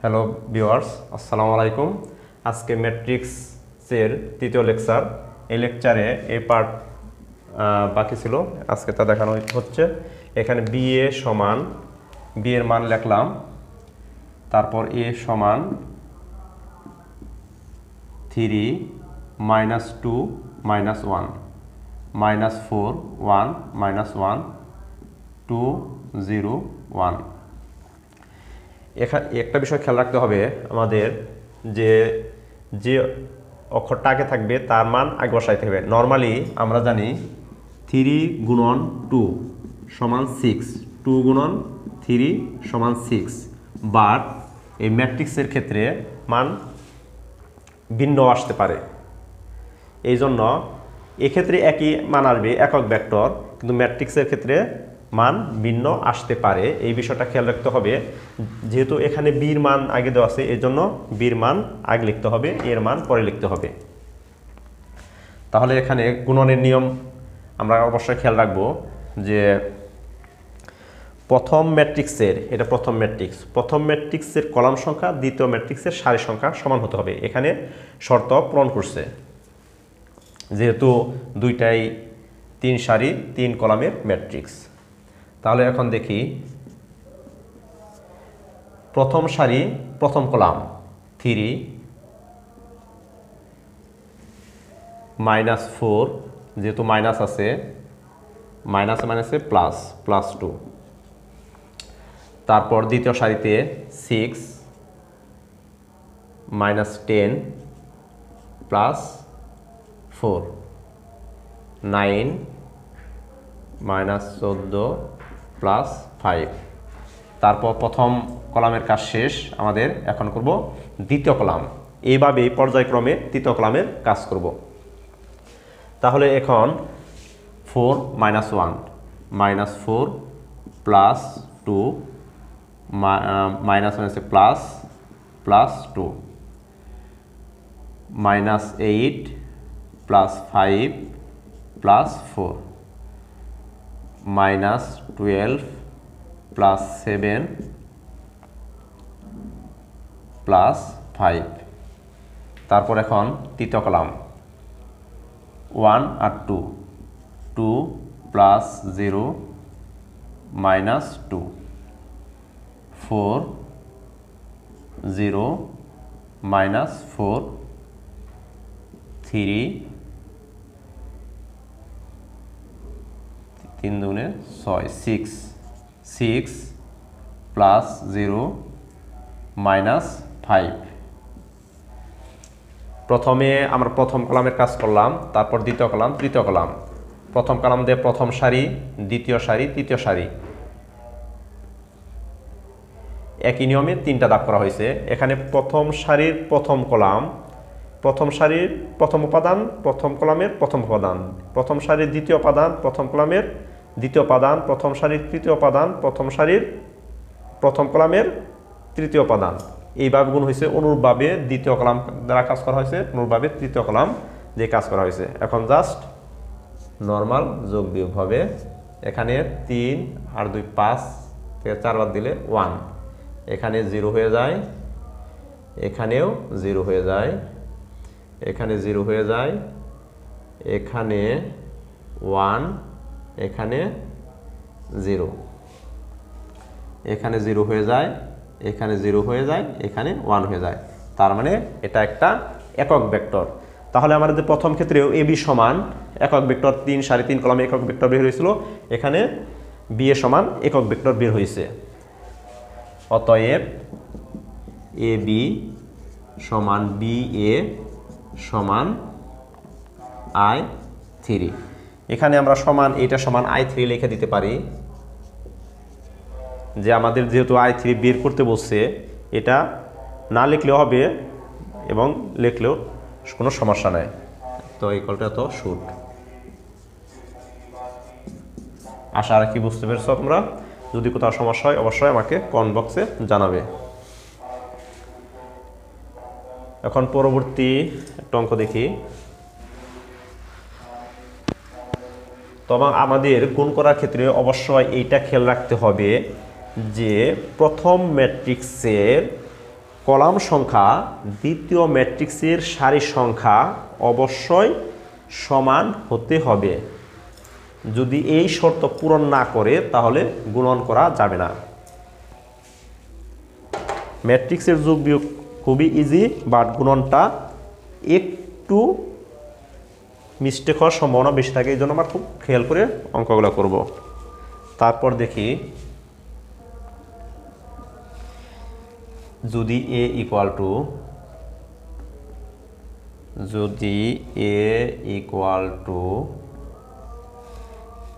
Hello viewers, আসসালামু আলাইকুম। আজকে ম্যাট্রিক্সের তৃতীয় লেকচার। এই লেকচারে এই পার্ট বাকি ছিল, আজকে তা দেখানো হচ্ছে। এখানে বি এ সমান, বি এর মান লিখলাম, তারপর এ সমান 3 -2 -1 -4 1 -1 2 0 1। এখানে একটা বিষয় খেয়াল রাখতে হবে আমাদের, যে যে অক্ষরটা আগে থাকবে তার মান আগে বসাইতে হবে। নর্মালি আমরা জানি 3 গুণন 2 সমান 6, 2 গুণন 3 সমান 6, বাট এই ম্যাট্রিক্সের ক্ষেত্রে মান ভিন্ন আসতে পারে। এই জন্য এক্ষেত্রে একই মান আসবে, একক ভেক্টর, কিন্তু ম্যাট্রিক্সের ক্ষেত্রে মান ভিন্ন আসতে পারে। এই বিষয়টা খেয়াল রাখতে হবে। যেহেতু এখানে বির মান আগে দেওয়া আছে, এই জন্য বির মান আগে লিখতে হবে, এর মান পরে লিখতে হবে। তাহলে এখানে গুণনের নিয়ম আমরা অবশ্যই খেয়াল রাখবো যে প্রথম ম্যাট্রিক্সের, এটা প্রথম ম্যাট্রিক্স, প্রথম ম্যাট্রিক্সের কলাম সংখ্যা দ্বিতীয় ম্যাট্রিক্সের সারি সংখ্যা সমান হতে হবে। এখানে শর্ত পূরণ করছে, যেহেতু দুইটাই 3 সারি 3 কলামের ম্যাট্রিক্স। তাহলে এখন দেখি, প্রথম সারি প্রথম কলাম 3 -4, যেহেতু মাইনাস আছে, মাইনাসে মাইনাসে প্লাস, +2। তারপর দ্বিতীয় সারিতে 6 -10 +4 9 -14 +5। তারপর প্রথম কলামের কাজ শেষ, আমাদের এখন করব দ্বিতীয় কলাম। এইভাবে পর্যায়ক্রমে তৃতীয় কলামের কাজ করব। তাহলে এখন 4 -1 -4 +2 মাইনাস মানে প্লাস +2 -8 +5 +4 -12 +7 +5। তারপর এখন তৃতীয় কলাম 1 আর 2, 2 + 0 -2 4 0 -4 3 3 দুগুণে 6 6 6 +0 -5। প্রথমে আমরা প্রথম কলামের কাজ করলাম, তারপর দ্বিতীয় কলাম, তৃতীয় কলাম। প্রথম কলাম দিয়ে প্রথম সারি, দ্বিতীয় সারি, তৃতীয় সারি, একই নিয়মে 3টা দাগ করা হয়েছে। এখানে প্রথম সারির প্রথম কলাম, প্রথম সারির প্রথম উপাদান, প্রথম কলামের প্রথম উপাদান, প্রথম সারির দ্বিতীয় উপাদান, প্রথম কলামের দ্বিতীয় উপাদান, প্রথম সারির তৃতীয় উপাদান, প্রথম সারির প্রথম কলামের তৃতীয় উপাদান। এইভাবে গুণ হয়েছে। অনুরূপভাবে দ্বিতীয় কলাম দ্বারা কাজ করা হয়েছে, অনুরূপভাবে তৃতীয় কলাম যে কাজ করা হয়েছে। এখন জাস্ট নর্মাল যোগ বিয়োগ হবে। এখানে 3 আর 2 5 থেকে 4 বাদ দিলে 1, এখানে 0 হয়ে যায়, এখানেও 0 হয়ে যায়, এখানে 0 হয়ে যায়, এখানে 1, এখানে 0, এখানে 0 হয়ে যায়, এখানে 0 হয়ে যায়, এখানে 1 হয়ে যায়। তার মানে এটা একটা একক ভেক্টর। তাহলে আমাদের প্রথম ক্ষেত্রেও এ বি সমান একক ভেক্টর, 3 সারি 3 কলামে একক ভেক্টর বের হয়েছিল। এখানে বি এ সমান একক ভেক্টর বের হয়েছে। অতএব এ বি সমান বি এ সমান I3। এখানে আমরা সমান, এটা সমান I3 লিখে দিতে পারি, যে আমাদের যেহেতু I3 বের করতে বলছে, এটা না লিখলেও হবে এবং লিখলেও কোনো সমস্যা নাই। তো এই কলটা তো শুট। আশা রাখি বুঝতে পেরেছো তোমরা। যদি কোথাও সমস্যা হয় অবশ্যই আমাকে কমেন্ট বক্সে জানাবে। এখন পরবর্তী একটা অঙ্ক দেখি। তবে আমাদের গুণ করার ক্ষেত্রে অবশ্যই এইটা খেয়াল রাখতে হবে যে প্রথম ম্যাট্রিক্সের কলাম সংখ্যা দ্বিতীয় ম্যাট্রিক্সের সারির সংখ্যা অবশ্যই সমান হতে হবে। যদি এই শর্ত পূরণ না করে তাহলে গুণন করা যাবে না। ম্যাট্রিক্সের যোগ বিয়োগ খুবই ইজি, বাট গুণনটা একটু মিস্টেক হওয়ার সম্ভাবনা বেশি থাকে, এই জন্য আমরা খুব খেয়াল করে অঙ্কগুলো করব। তারপর দেখি, যদি a ইকুয়াল টু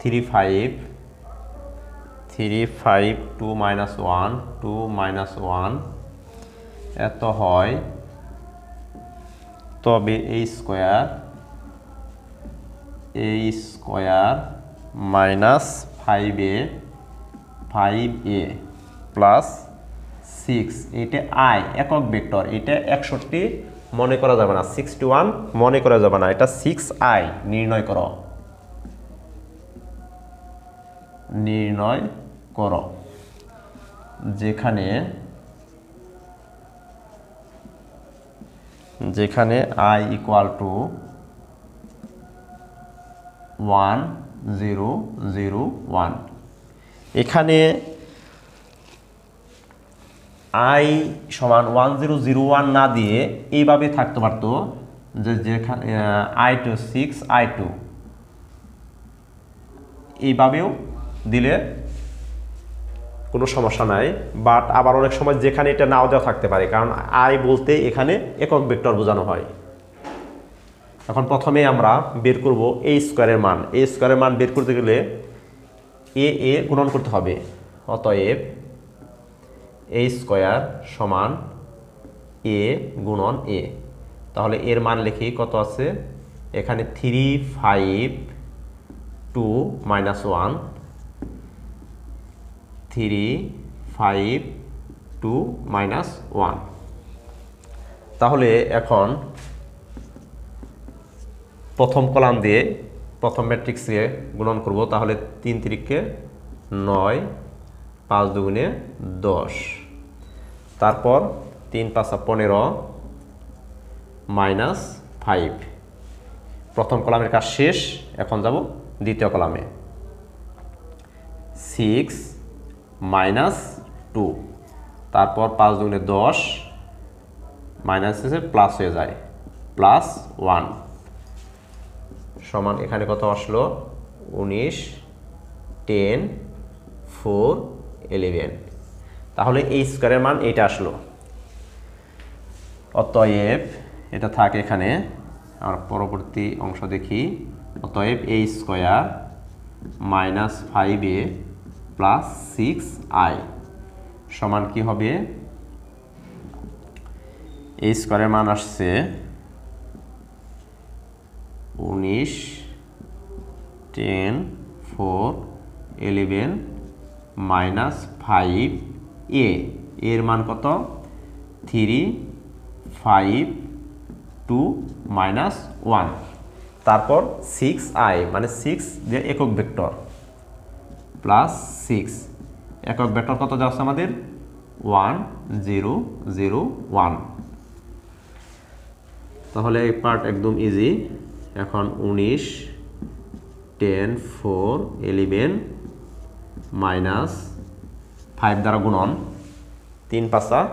3 5 2 -1 2 -1 এত হয়, তবে a square minus 5a plus 6, এটা i একক ভেক্টর, এটা 61 মনে করা যাবে না, 61 মনে করা যাবে না, এটা 6i নির্ণয় করো, যেখানে i ইকুয়াল টু 1 0 0 1। এখানে i সমান 1 0 0 1 না দিয়ে এইভাবে থাকতে পারতো, যেখানে i2 6 i2, এইভাবেও দিলে কোনো সমস্যা নাই। বাট আবার অনেক সময় যেখানে এটা নাও দেওয়া থাকতে পারে, কারণ i বলতে এখানে একক ভেক্টর বোঝানো হয়। এখন প্রথমে আমরা বের করব a স্কোয়ারের মান। a স্কোয়ারের মান বের করতে গেলে a গুণন করতে হবে, অতএব a স্কোয়ার সমান a গুণন a। তাহলে এর মান লিখি, কত আছে এখানে 3 5 2 -1 3 5 2 -1। তাহলে এখন প্রথম কলাম দিয়ে প্রথম ম্যাট্রিক্সে গুণন করব। তাহলে 3 3 9 5 2 10, তারপর 3 5 15 -5। প্রথম কলামের কাজ শেষ, এখন যাব দ্বিতীয় কলামে। 6 -2, তারপর 5 2 10 মাইনাস এসে প্লাস হয়ে যায়, +1 সমান এখানে কত আসলো 19 10 4 11। তাহলে এই স্কোয়ারের মান এইটা আসলো। অতএব এটা থাকে এখানে, আমরা পরবর্তী অংশ দেখি। অতএব a square -5a plus 6i সমান কি হবে, a স্কোয়ারের মান আসছে 19 10 4 11 -5a, এর মান কত 3 5 2 -1। তারপর 6i মানে 6 যে একক ভেক্টর প্লাস 6, একক ভেক্টর কত যাচ্ছে আমাদের 1 0 0 1। তাহলে এই পার্ট একদম ইজি। এখন 19 10 4 11 -5 দ্বারা গুণন, 3 5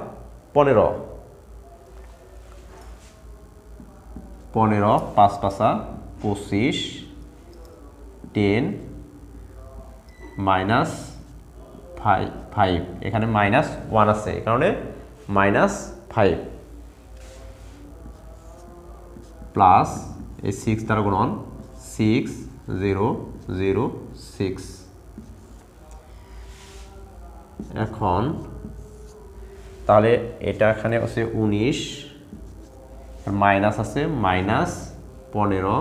15 15 5 5 25 10 -5, এখানে -1 আছে, এই কারণে -5 প্লাস এই 6 দ্বারা গুণন 6 0 0 6। এখন তাহলে এটা এখানে আছে 19, মাইনাস আছে -15,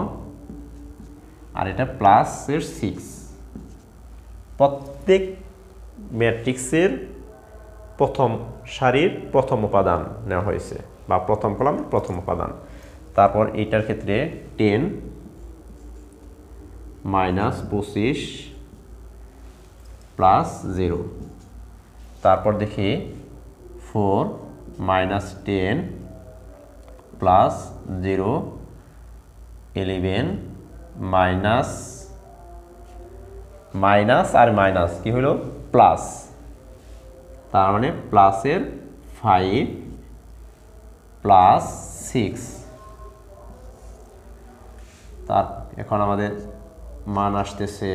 আর এটা প্লাসের 6। প্রত্যেক ম্যাট্রিক্সের প্রথম সারির প্রথম উপাদান নেওয়া হয়েছে, বা প্রথম কলামের প্রথম উপাদান। তারপর এইটার ক্ষেত্রে 10 -25 প্লাস 0। তারপর দেখি 4 -10 প্লাস 0 11 মাইনাস আর মাইনাস কি হলো প্লাস, তার মানে প্লাসের 5 প্লাস 6। তার এখন আমাদের মান আসতেছে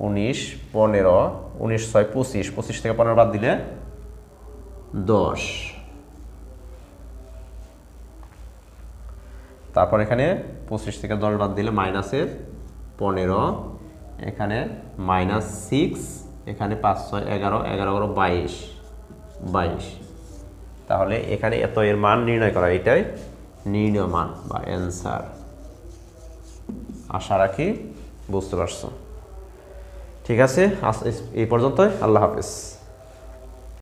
19 15 19 6 25, 25 থেকে 15 বাদ দিলে 10। তারপর এখানে 25 থেকে 10 বাদ দিলে মাইনাসের 15, এখানে -6, এখানে 5 6 11 11 22 22। তাহলে এখানে এত এর মান নির্ণয় করা, এটাই নির্ণয় মান বা অ্যান্সার। আশা রাখি বুঝতে পারছো। ঠিক আছে, আজ এই পর্যন্তই। আল্লাহ হাফেজ।